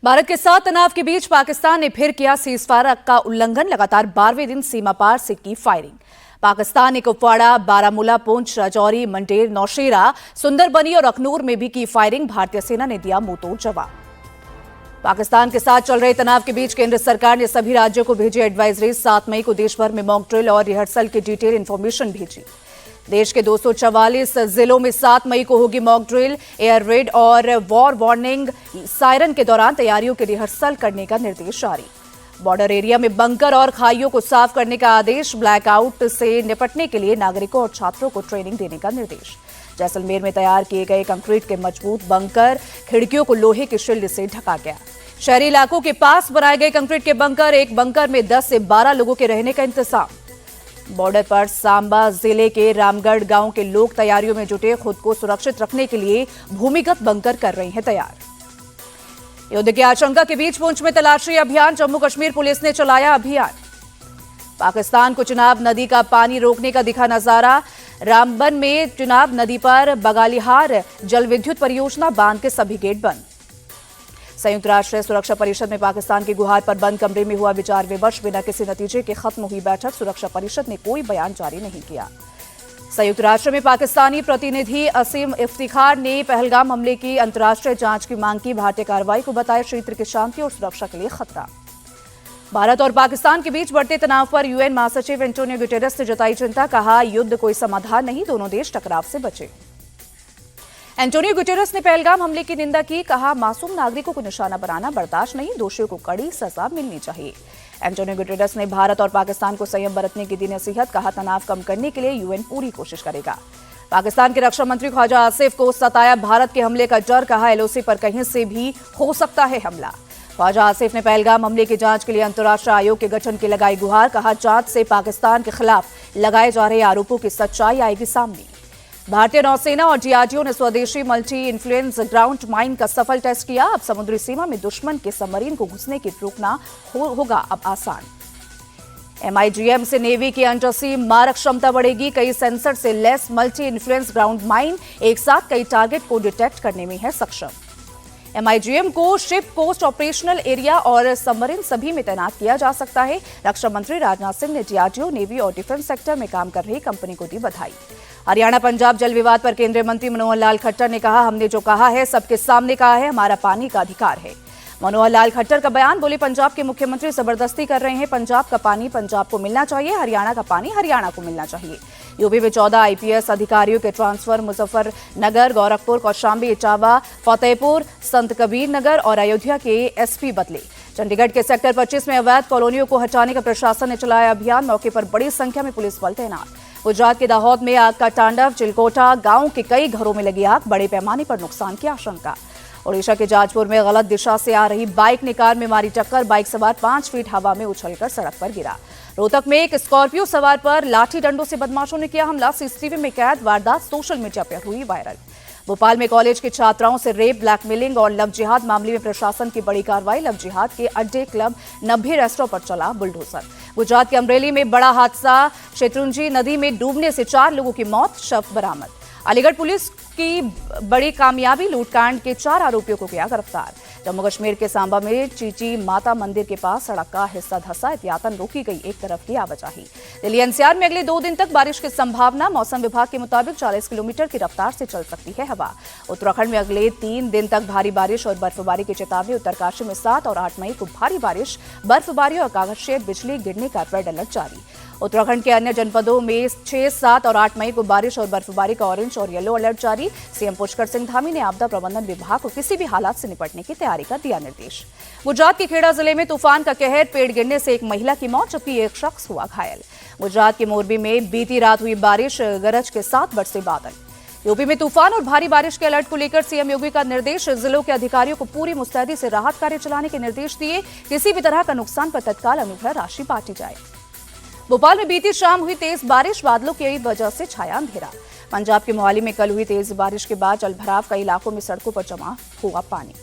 भारत के साथ तनाव के बीच पाकिस्तान ने फिर किया सीजफायर का उल्लंघन। लगातार 12वें दिन सीमा पार से की फायरिंग। पाकिस्तान ने कुपवाड़ा, बारामूला, पुंछ, राजौरी, मंडेर, नौशेरा, सुंदरबनी और अखनूर में भी की फायरिंग। भारतीय सेना ने दिया मुंहतोड़ जवाब। पाकिस्तान के साथ चल रहे तनाव के बीच केंद्र सरकार ने सभी राज्यों को भेजी एडवाइजरी। 7 मई को देश भर में मॉक ड्रिल और रिहर्सल की डिटेल इंफॉर्मेशन भेजी। देश के 244 जिलों में 7 मई को होगी मॉक ड्रिल, एयर रेड और वॉर वार्निंग सायरन के दौरान तैयारियों की रिहर्सल करने का निर्देश जारी। बॉर्डर एरिया में बंकर और खाइयों को साफ करने का आदेश। ब्लैकआउट से निपटने के लिए नागरिकों और छात्रों को ट्रेनिंग देने का निर्देश। जैसलमेर में तैयार किए गए कंक्रीट के मजबूत बंकर, खिड़कियों को लोहे की शील्ड से ढका गया। शहरी इलाकों के पास बनाए गए कंक्रीट के बंकर, एक बंकर में 10 से 12 लोगों के रहने का इंतजाम। बॉर्डर पर सांबा जिले के रामगढ़ गांव के लोग तैयारियों में जुटे। खुद को सुरक्षित रखने के लिए भूमिगत बंकर कर रहे हैं तैयार। युद्ध की आशंका के बीच पुंछ में तलाशी अभियान। जम्मू कश्मीर पुलिस ने चलाया अभियान। पाकिस्तान को चिनाब नदी का पानी रोकने का दिखा नजारा। रामबन में चिनाब नदी पर बगालिहार जल विद्युत परियोजना बांध के सभी गेट बंद। संयुक्त राष्ट्र सुरक्षा परिषद में पाकिस्तान की गुहार पर बंद कमरे में हुआ विचार विमर्श। बिना किसी नतीजे के खत्म हुई बैठक। सुरक्षा परिषद ने कोई बयान जारी नहीं किया। संयुक्त राष्ट्र में पाकिस्तानी प्रतिनिधि असीम इफ्तिखार ने पहलगाम हमले की अंतर्राष्ट्रीय जांच की मांग की। भारतीय कार्रवाई को बताया क्षेत्र की शांति और सुरक्षा के लिए खतरा। भारत और पाकिस्तान के बीच बढ़ते तनाव पर यूएन महासचिव एंटोनियो गुटेरेस ने जताई चिंता। कहा, युद्ध कोई समाधान नहीं, दोनों देश टकराव से बचे। एंटोनियो गुटेरेस ने पहलगाम हमले की निंदा की। कहा, मासूम नागरिकों को निशाना बनाना बर्दाश्त नहीं, दोषियों को कड़ी सजा मिलनी चाहिए। एंटोनियो गुटेरेस ने भारत और पाकिस्तान को संयम बरतने की दी नसीहत। कहा, तनाव कम करने के लिए यूएन पूरी कोशिश करेगा। पाकिस्तान के रक्षा मंत्री ख्वाजा आसिफ को सताया भारत के हमले का डर। कहा, एलओसी पर कहीं से भी हो सकता है हमला। ख्वाजा आसिफ ने पहलगाम हमले की जांच के लिए अंतर्राष्ट्रीय आयोग के गठन की लगाई गुहार। कहा, जांच से पाकिस्तान के खिलाफ लगाए जा रहे आरोपों की सच्चाई आएगी सामने। भारतीय नौसेना और डीआरडीओ ने स्वदेशी मल्टी इन्फ्लुएंस ग्राउंड माइन का सफल टेस्ट किया। अब समुद्री सीमा में दुश्मन के सबमरीन को घुसने की रोकना होगा अब आसान। एमआईजीएम से नेवी की अंडर सी मारक क्षमता बढ़ेगी। कई सेंसर से less multi influence ground mine एक साथ कई टारगेट को डिटेक्ट करने में है सक्षम। एमआईजीएम को शिप, कोस्ट, ऑपरेशनल एरिया और सबमरीन सभी में तैनात किया जा सकता है। रक्षा मंत्री राजनाथ सिंह ने डीआरडीओ, नेवी और डिफेंस सेक्टर में काम कर रही कंपनी को दी बधाई। हरियाणा पंजाब जल विवाद पर केंद्रीय मंत्री मनोहर लाल खट्टर ने कहा, हमने जो कहा है सबके सामने कहा है, हमारा पानी का अधिकार है। मनोहर लाल खट्टर का बयान। बोले, पंजाब के मुख्यमंत्री जबरदस्ती कर रहे हैं। पंजाब का पानी पंजाब को मिलना चाहिए, हरियाणा का पानी हरियाणा को मिलना चाहिए। यूपी में 14 आईपीएस अधिकारियों के ट्रांसफर। मुजफ्फरनगर, गोरखपुर, कौशाम्बी, इटावा, फतेहपुर, संत कबीर नगर और अयोध्या के एसपी बदले। चंडीगढ़ के सेक्टर 25 में अवैध कॉलोनियों को हटाने का प्रशासन ने चलाया अभियान। मौके पर बड़ी संख्या में पुलिस बल तैनात। गुजरात के दाहोद में आग का तांडव। चिलकोटा गांव के कई घरों में लगी आग। बड़े पैमाने पर नुकसान की आशंका। ओडिशा के जाजपुर में गलत दिशा से आ रही बाइक ने कार में मारी टक्कर। बाइक सवार 5 फीट हवा में उछलकर सड़क पर गिरा। रोहतक में एक स्कॉर्पियो सवार पर लाठी डंडों से बदमाशों ने किया हमला। सीसीटीवी में कैद वारदात सोशल मीडिया पर हुई वायरल। भोपाल में कॉलेज की छात्राओं से रेप, ब्लैकमेलिंग और लव जिहाद मामले में प्रशासन की बड़ी कार्रवाई। लव जिहाद के अड्डे, क्लब, 90 रेस्टोरेंट पर चला बुलडोजर। गुजरात के अमरेली में बड़ा हादसा। शेत्रुंजी नदी में डूबने से 4 लोगों की मौत, शव बरामद। अलीगढ़ पुलिस की बड़ी कामयाबी, लूटकांड के 4 आरोपियों को किया गिरफ्तार। जम्मू कश्मीर के सांबा में चीची माता मंदिर के पास सड़क का हिस्सा धंसा। एहतियातन रोकी गई एक तरफ की आवाजाही। दिल्ली एनसीआर में अगले 2 दिन तक बारिश की संभावना। मौसम विभाग के मुताबिक 40 किलोमीटर की रफ्तार से चल सकती है हवा। उत्तराखंड में अगले 3 दिन तक भारी बारिश और बर्फबारी की चेतावनी। उत्तरकाशी में 7 और 8 मई को भारी बारिश, बर्फबारी और आकाशीय बिजली गिरने का रेड अलर्ट जारी। उत्तराखंड के अन्य जनपदों में 6, 7 और 8 मई को बारिश और बर्फबारी का ऑरेंज और येलो अलर्ट जारी। सीएम पुष्कर सिंह धामी ने आपदा प्रबंधन विभाग को किसी भी हालात से निपटने की तैयारी का दिया निर्देश। गुजरात के खेड़ा जिले में तूफान का कहर। पेड़ गिरने से एक महिला की मौत जबकि एक शख्स हुआ घायल। गुजरात के मोरबी में बीती रात हुई बारिश, गरज के साथ बरसे बादल। यूपी में तूफान और भारी बारिश के अलर्ट को लेकर सीएम योगी का निर्देश। जिलों के अधिकारियों को पूरी मुस्तैदी से राहत कार्य चलाने के निर्देश दिए। किसी भी तरह का नुकसान पर तत्काल अनुग्रह राशि बांटी जाए। भोपाल में बीती शाम हुई तेज बारिश, बादलों की वजह से छाया अंधेरा। पंजाब के मोहाली में कल हुई तेज बारिश के बाद जलभराव, कई इलाकों में सड़कों पर जमा हुआ पानी।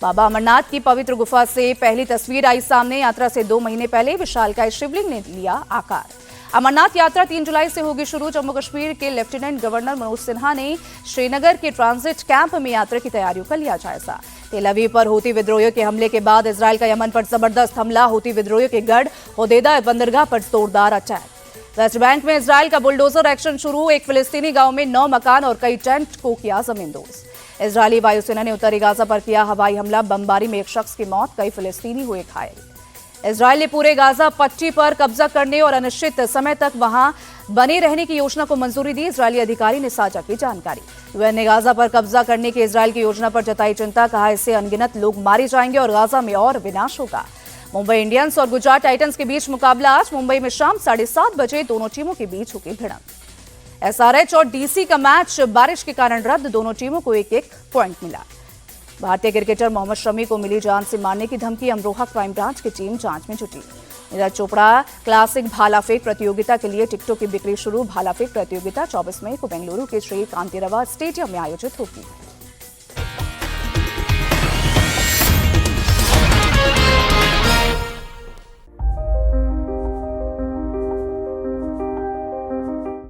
बाबा अमरनाथ की पवित्र गुफा से पहली तस्वीर आई सामने। यात्रा से 2 महीने पहले विशालकाय शिवलिंग ने लिया आकार। अमरनाथ यात्रा 3 जुलाई से होगी शुरू। जम्मू कश्मीर के लेफ्टिनेंट गवर्नर मनोज सिन्हा ने श्रीनगर के ट्रांजिट कैंप में यात्रा की तैयारियों का लिया जायजा। तेल अवीव पर हूती विद्रोहियों के हमले के बाद इजरायल का यमन पर जबरदस्त हमला। हूती विद्रोहियों के गढ़ होदेदा बंदरगाह पर जोरदार अटैक। वेस्ट बैंक में इजरायल का बुलडोजर एक्शन शुरू। एक फिलिस्तीनी गांव में 9 मकान और कई टेंट को किया जमींदोज। इजरायली वायुसेना ने उत्तरी गाजा पर किया हवाई हमला। बमबारी में एक शख्स की मौत, कई फिलिस्तीनी हुए घायल। इजरायल ने पूरे गाजा पट्टी पर कब्जा करने और अनिश्चित समय तक वहां बने रहने की योजना को मंजूरी दी। इजरायली अधिकारी ने साझा की जानकारी। यूएन ने गाजा पर कब्जा करने की इजरायल की योजना पर जताई चिंता। कहा, इससे अनगिनत लोग मारे जाएंगे और गाजा में और विनाश होगा। मुंबई इंडियंस और गुजरात टाइटंस के बीच मुकाबला आज। मुंबई में शाम 7:30 बजे दोनों टीमों के बीच होगी भिड़ंत। एसआरएच और डीसी का मैच बारिश के कारण रद्द। दोनों टीमों को एक एक पॉइंट मिला। भारतीय क्रिकेटर मोहम्मद शमी को मिली जान से मारने की धमकी। अमरोहा क्राइम ब्रांच की टीम जांच में जुटी। नीरज चोपड़ा क्लासिक भाला फेंक प्रतियोगिता के लिए टिकटों की बिक्री शुरू। भाला फेंक प्रतियोगिता 24 मई को बेंगलुरु के श्री कांतिरवा स्टेडियम में आयोजित होगी।